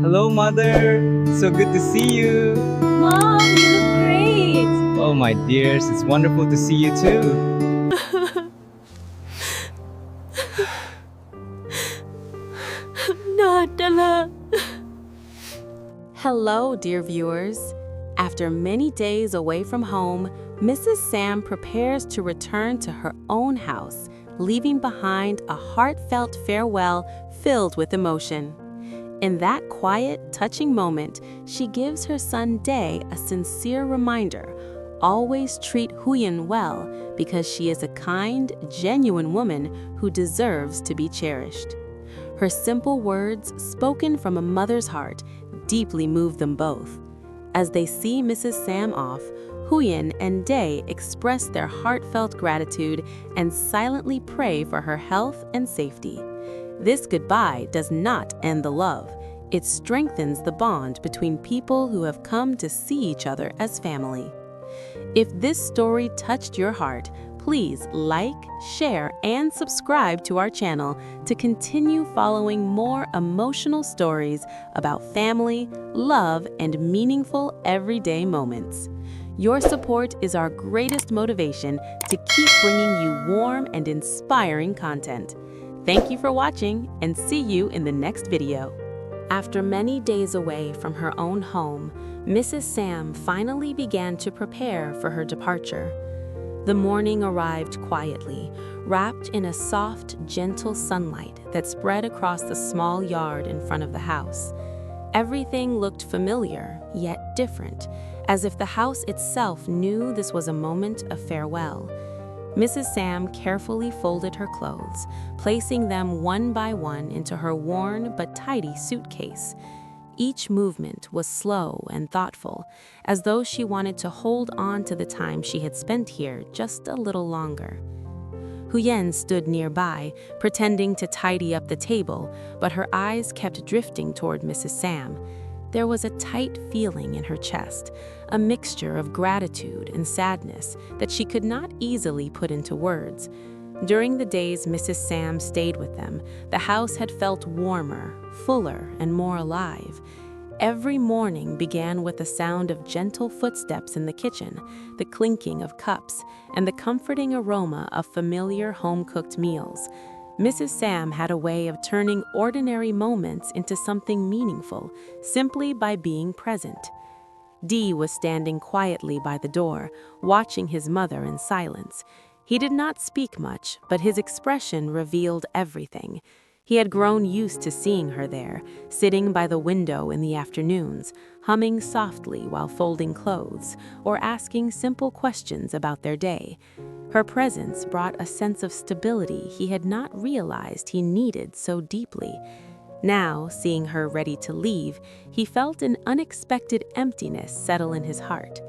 Hello, Mother. So good to see you. Mom, you look great! Oh, my dears, it's wonderful to see you too. Nadala. Hello, dear viewers. After many days away from home, Mrs. Sam prepares to return to her own house, leaving behind a heartfelt farewell filled with emotion. In that quiet, touching moment, she gives her son Day a sincere reminder: always treat Huyen well, because she is a kind, genuine woman who deserves to be cherished. Her simple words, spoken from a mother's heart, deeply move them both. As they see Mrs. Sam off, Huyen and Day express their heartfelt gratitude and silently pray for her health and safety. This goodbye does not end the love. It strengthens the bond between people who have come to see each other as family. If this story touched your heart, please like, share, and subscribe to our channel to continue following more emotional stories about family, love, and meaningful everyday moments. Your support is our greatest motivation to keep bringing you warm and inspiring content. Thank you for watching, and see you in the next video. After many days away from her own home, Mrs. Sam finally began to prepare for her departure. The morning arrived quietly, wrapped in a soft, gentle sunlight that spread across the small yard in front of the house. Everything looked familiar, yet different, as if the house itself knew this was a moment of farewell. Mrs. Sam carefully folded her clothes, placing them one by one into her worn but tidy suitcase. Each movement was slow and thoughtful, as though she wanted to hold on to the time she had spent here just a little longer. Huyen stood nearby, pretending to tidy up the table, but her eyes kept drifting toward Mrs. Sam. There was a tight feeling in her chest, a mixture of gratitude and sadness that she could not easily put into words. During the days Mrs. Sam stayed with them, the house had felt warmer, fuller, and more alive. Every morning began with the sound of gentle footsteps in the kitchen, the clinking of cups, and the comforting aroma of familiar home-cooked meals. Mrs. Sam had a way of turning ordinary moments into something meaningful, simply by being present. Dee was standing quietly by the door, watching his mother in silence. He did not speak much, but his expression revealed everything. He had grown used to seeing her there, sitting by the window in the afternoons, humming softly while folding clothes, or asking simple questions about their day. Her presence brought a sense of stability he had not realized he needed so deeply. Now, seeing her ready to leave, he felt an unexpected emptiness settle in his heart.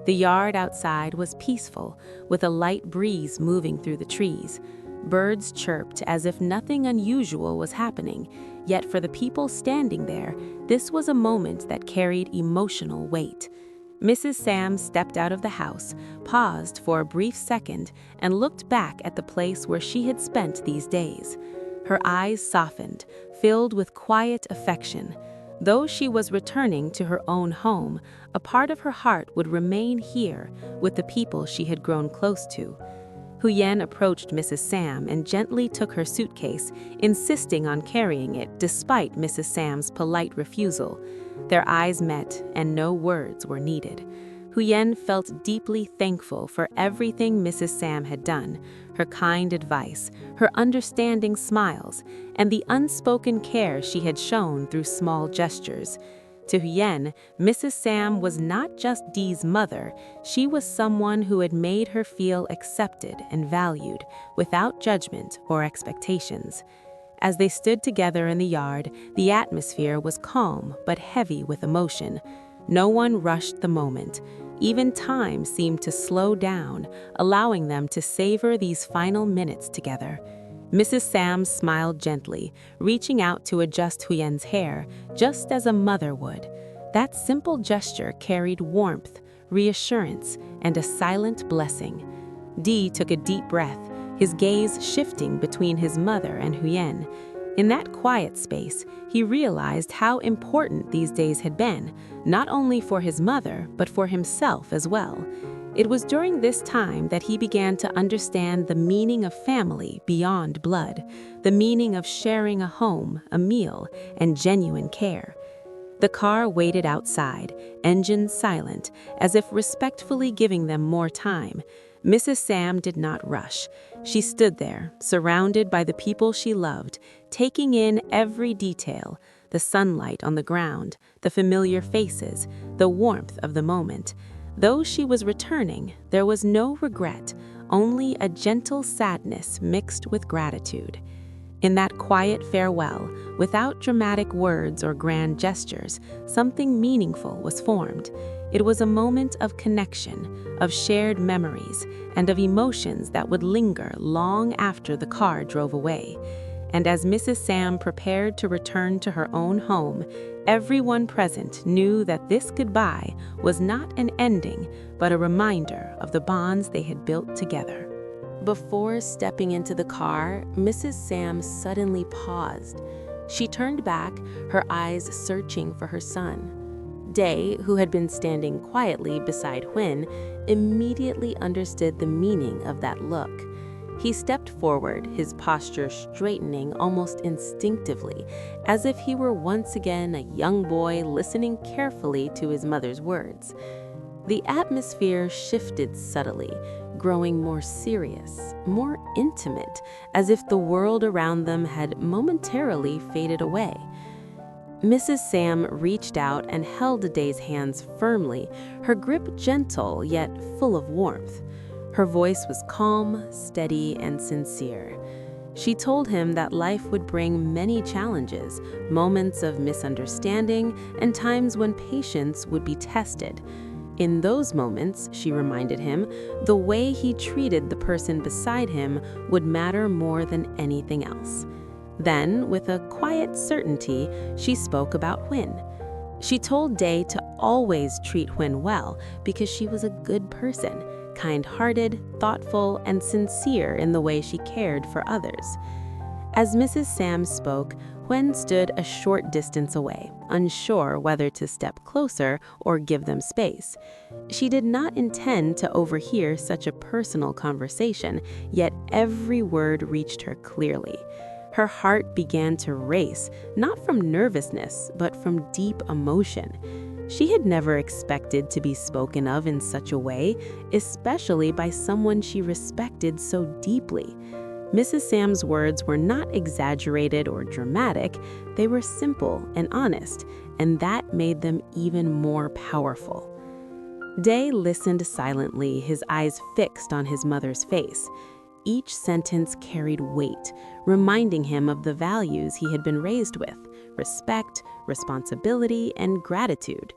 The yard outside was peaceful, with a light breeze moving through the trees. Birds chirped as if nothing unusual was happening, yet for the people standing there, this was a moment that carried emotional weight. Mrs. Sam stepped out of the house, paused for a brief second, and looked back at the place where she had spent these days. Her eyes softened, filled with quiet affection. Though she was returning to her own home, a part of her heart would remain here with the people she had grown close to. Huyen approached Mrs. Sam and gently took her suitcase, insisting on carrying it despite Mrs. Sam's polite refusal. Their eyes met, and no words were needed. Huyen felt deeply thankful for everything Mrs. Sam had done: her kind advice, her understanding smiles, and the unspoken care she had shown through small gestures. To Huyen, Mrs. Sam was not just Dee's mother, she was someone who had made her feel accepted and valued, without judgment or expectations. As they stood together in the yard, the atmosphere was calm but heavy with emotion. No one rushed the moment. Even time seemed to slow down, allowing them to savor these final minutes together. Mrs. Sam smiled gently, reaching out to adjust Huyen's hair, just as a mother would. That simple gesture carried warmth, reassurance, and a silent blessing. Dee took a deep breath, his gaze shifting between his mother and Huyen. In that quiet space, he realized how important these days had been, not only for his mother, but for himself as well. It was during this time that he began to understand the meaning of family beyond blood, the meaning of sharing a home, a meal, and genuine care. The car waited outside, engine silent, as if respectfully giving them more time. Mrs. Sam did not rush. She stood there, surrounded by the people she loved, taking in every detail, the sunlight on the ground, the familiar faces, the warmth of the moment. Though she was returning, there was no regret, only a gentle sadness mixed with gratitude. In that quiet farewell, without dramatic words or grand gestures, something meaningful was formed. It was a moment of connection, of shared memories, and of emotions that would linger long after the car drove away. And as Mrs. Sam prepared to return to her own home, everyone present knew that this goodbye was not an ending, but a reminder of the bonds they had built together. Before stepping into the car, Mrs. Sam suddenly paused. She turned back, her eyes searching for her son. Day, who had been standing quietly beside Huyen, immediately understood the meaning of that look. He stepped forward, his posture straightening almost instinctively, as if he were once again a young boy listening carefully to his mother's words. The atmosphere shifted subtly, growing more serious, more intimate, as if the world around them had momentarily faded away. Mrs. Sam reached out and held Day's hands firmly, her grip gentle yet full of warmth. Her voice was calm, steady, and sincere. She told him that life would bring many challenges, moments of misunderstanding, and times when patience would be tested. In those moments, she reminded him, the way he treated the person beside him would matter more than anything else. Then, with a quiet certainty, she spoke about Huyen. She told Day to always treat Huyen well because she was a good person, kind-hearted, thoughtful, and sincere in the way she cared for others. As Mrs. Sam spoke, Huyen stood a short distance away, unsure whether to step closer or give them space. She did not intend to overhear such a personal conversation, yet every word reached her clearly. Her heart began to race, not from nervousness, but from deep emotion. She had never expected to be spoken of in such a way, especially by someone she respected so deeply. Mrs. Sam's words were not exaggerated or dramatic, they were simple and honest, and that made them even more powerful. Day listened silently, his eyes fixed on his mother's face. Each sentence carried weight, reminding him of the values he had been raised with: respect, responsibility, and gratitude.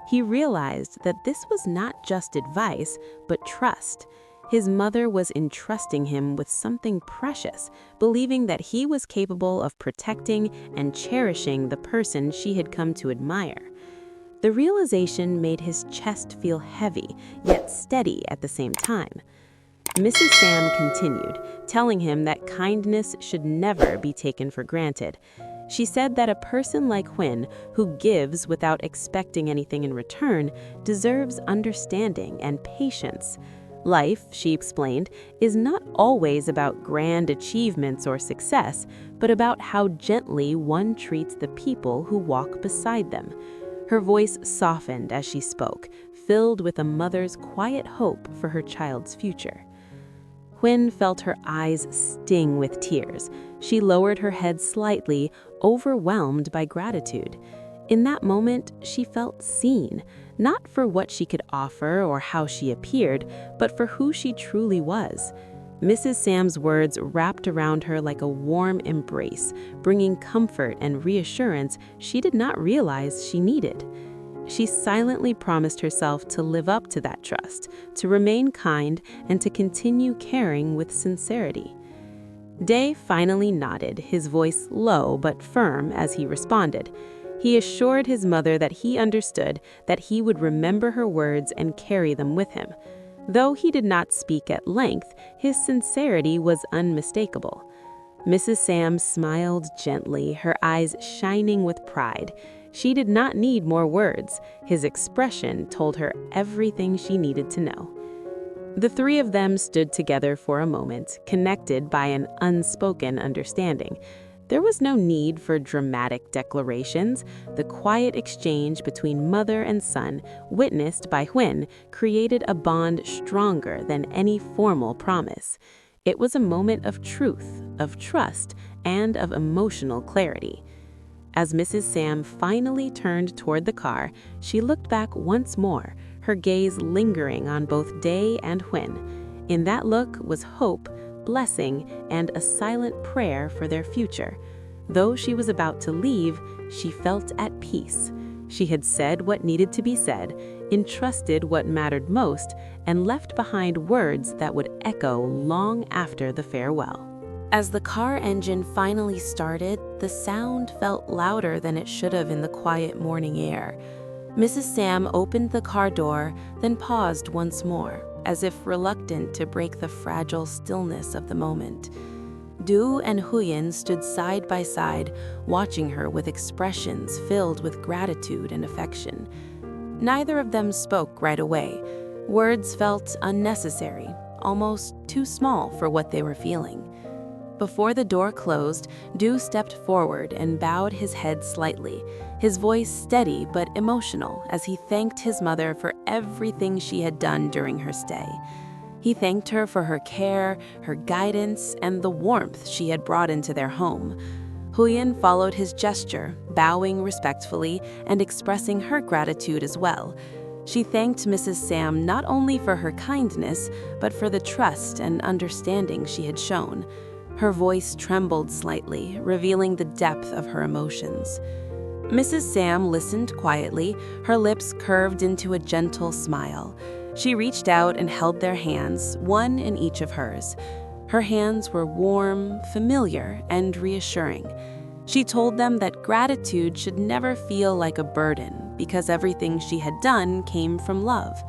He realized that this was not just advice, but trust. His mother was entrusting him with something precious, believing that he was capable of protecting and cherishing the person she had come to admire. The realization made his chest feel heavy, yet steady at the same time. Mrs. Sam continued, telling him that kindness should never be taken for granted. She said that a person like Huyen, who gives without expecting anything in return, deserves understanding and patience. Life, she explained, is not always about grand achievements or success, but about how gently one treats the people who walk beside them. Her voice softened as she spoke, filled with a mother's quiet hope for her child's future. Huyen felt her eyes sting with tears. She lowered her head slightly, overwhelmed by gratitude. In that moment, she felt seen, not for what she could offer or how she appeared, but for who she truly was. Mrs. Sam's words wrapped around her like a warm embrace, bringing comfort and reassurance she did not realize she needed. She silently promised herself to live up to that trust, to remain kind, and to continue caring with sincerity. Day finally nodded, his voice low but firm as he responded. He assured his mother that he understood, that he would remember her words and carry them with him. Though he did not speak at length, his sincerity was unmistakable. Mrs. Sam smiled gently, her eyes shining with pride. She did not need more words. His expression told her everything she needed to know. The three of them stood together for a moment, connected by an unspoken understanding. There was no need for dramatic declarations. The quiet exchange between mother and son, witnessed by Huyen, created a bond stronger than any formal promise. It was a moment of truth, of trust, and of emotional clarity. As Mrs. Sam finally turned toward the car, she looked back once more, her gaze lingering on both Day and Huyen. In that look was hope, blessing, and a silent prayer for their future. Though she was about to leave, she felt at peace. She had said what needed to be said, entrusted what mattered most, and left behind words that would echo long after the farewell. As the car engine finally started, the sound felt louder than it should have in the quiet morning air. Mrs. Sam opened the car door, then paused once more, as if reluctant to break the fragile stillness of the moment. Du and Huyen stood side by side, watching her with expressions filled with gratitude and affection. Neither of them spoke right away. Words felt unnecessary, almost too small for what they were feeling. Before the door closed, Du stepped forward and bowed his head slightly, his voice steady but emotional as he thanked his mother for everything she had done during her stay. He thanked her for her care, her guidance, and the warmth she had brought into their home. Huyen followed his gesture, bowing respectfully and expressing her gratitude as well. She thanked Mrs. Sam not only for her kindness, but for the trust and understanding she had shown. Her voice trembled slightly, revealing the depth of her emotions. Mrs. Sam listened quietly, her lips curved into a gentle smile. She reached out and held their hands, one in each of hers. Her hands were warm, familiar, and reassuring. She told them that gratitude should never feel like a burden because everything she had done came from love.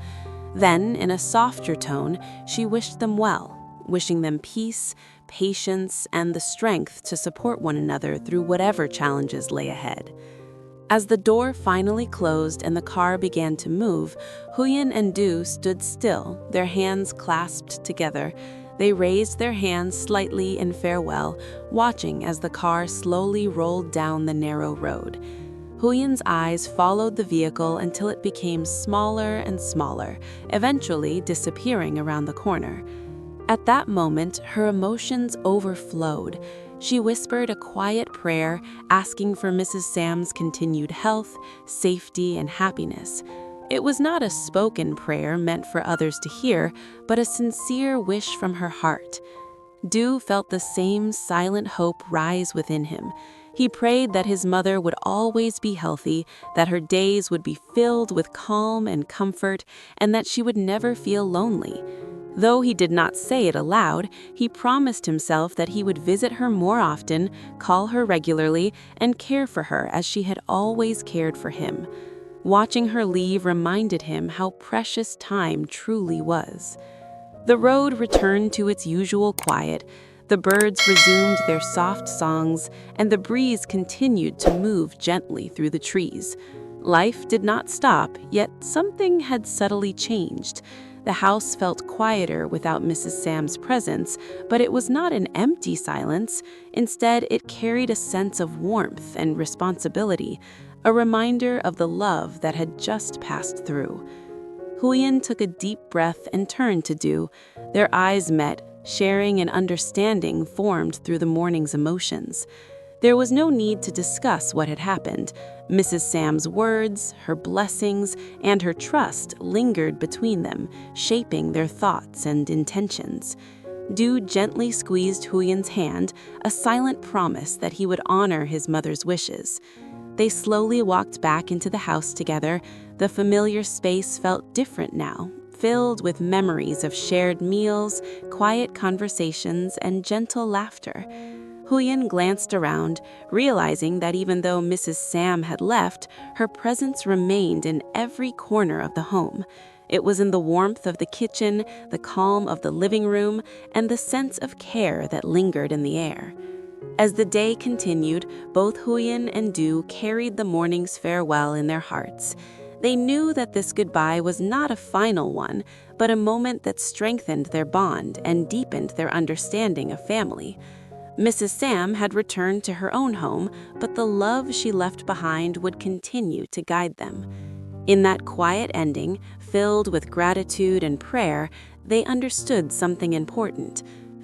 Then, in a softer tone, she wished them well, wishing them peace, patience, and the strength to support one another through whatever challenges lay ahead. As the door finally closed and the car began to move, Huyen and Du stood still, their hands clasped together. They raised their hands slightly in farewell, watching as the car slowly rolled down the narrow road. Huyen's eyes followed the vehicle until it became smaller and smaller, eventually disappearing around the corner. At that moment, her emotions overflowed. She whispered a quiet prayer, asking for Mrs. Sam's continued health, safety, and happiness. It was not a spoken prayer meant for others to hear, but a sincere wish from her heart. Du felt the same silent hope rise within him. He prayed that his mother would always be healthy, that her days would be filled with calm and comfort, and that she would never feel lonely. Though he did not say it aloud, he promised himself that he would visit her more often, call her regularly, and care for her as she had always cared for him. Watching her leave reminded him how precious time truly was. The road returned to its usual quiet. The birds resumed their soft songs, and the breeze continued to move gently through the trees. Life did not stop, yet something had subtly changed. The house felt quieter without Mrs. Sam's presence, but it was not an empty silence. Instead, it carried a sense of warmth and responsibility, a reminder of the love that had just passed through. Huyen took a deep breath and turned to Du. Their eyes met, sharing and understanding formed through the morning's emotions. There was no need to discuss what had happened. Mrs. Sam's words, her blessings, and her trust lingered between them, shaping their thoughts and intentions. Du gently squeezed Huyen's hand, a silent promise that he would honor his mother's wishes. They slowly walked back into the house together. The familiar space felt different now, filled with memories of shared meals, quiet conversations, and gentle laughter. Huyen glanced around, realizing that even though Mrs. Sam had left, her presence remained in every corner of the home. It was in the warmth of the kitchen, the calm of the living room, and the sense of care that lingered in the air. As the day continued, both Huyen and Du carried the morning's farewell in their hearts. They knew that this goodbye was not a final one, but a moment that strengthened their bond and deepened their understanding of family. Mrs. Sam had returned to her own home, but the love she left behind would continue to guide them. In that quiet ending, filled with gratitude and prayer, they understood something important.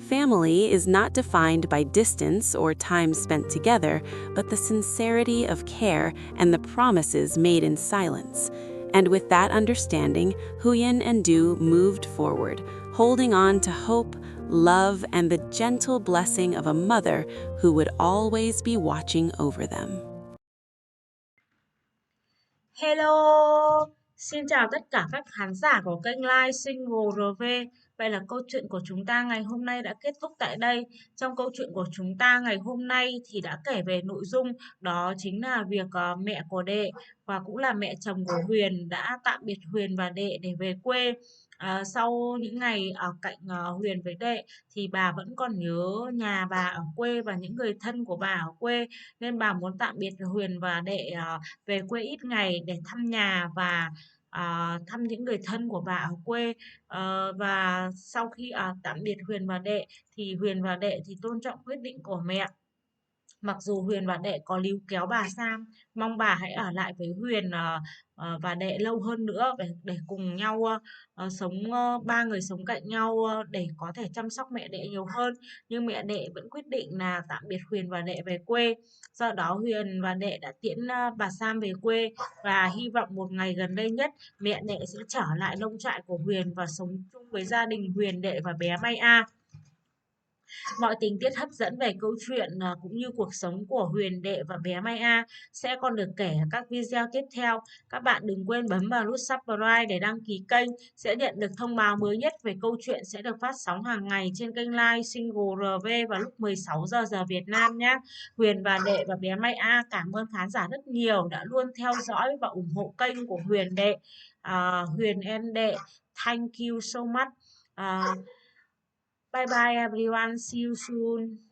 Family is not defined by distance or time spent together, but the sincerity of care and the promises made in silence. And with that understanding, Huyen and Du moved forward, holding on to hope, love, and the gentle blessing of a mother who would always be watching over them. Hello, xin chào tất cả các khán giả của kênh Live Single RV. Vậy là câu chuyện của chúng ta ngày hôm nay đã kết thúc tại đây. Trong câu chuyện của chúng ta ngày hôm nay thì đã kể về nội dung đó chính là việc mẹ của Đệ và cũng là mẹ chồng của Huyền đã tạm biệt Huyền và Đệ để về quê. Sau những ngày ở cạnh Huyền với Đệ thì bà vẫn còn nhớ nhà bà ở quê và những người thân của bà ở quê, nên bà muốn tạm biệt Huyền và Đệ về quê ít ngày để thăm nhà và thăm những người thân của bà ở quê. Và sau khi tạm biệt Huyền và Đệ thì Huyền và Đệ thì tôn trọng quyết định của mẹ. Mặc dù Huyền và Đệ có líu kéo bà Sam, mong bà hãy ở lại với Huyền và Đệ lâu hơn nữa để cùng nhau ba người sống cạnh nhau để có thể chăm sóc mẹ Đệ nhiều hơn. Nhưng mẹ Đệ vẫn quyết định là tạm biệt Huyền và Đệ về quê. Do đó Huyền và Đệ đã tiễn bà Sam về quê và hy vọng một ngày gần đây nhất mẹ Đệ sẽ trở lại nông trại của Huyền và sống chung với gia đình Huyền, Đệ và bé May A. Mọi tình tiết hấp dẫn về câu chuyện cũng như cuộc sống của Huyền, Đệ và bé Mai A sẽ còn được kể ở các video tiếp theo. Các bạn đừng quên bấm vào nút subscribe để đăng ký kênh, sẽ nhận được thông báo mới nhất về câu chuyện sẽ được phát sóng hàng ngày trên kênh Live Single RV vào lúc 16 giờ Việt Nam nhé. Huyền và Đệ và bé Mai A cảm ơn khán giả rất nhiều đã luôn theo dõi và ủng hộ kênh của Huyền, Đệ. Huyền and Đệ, thank you so much. Bye bye everyone. See you soon.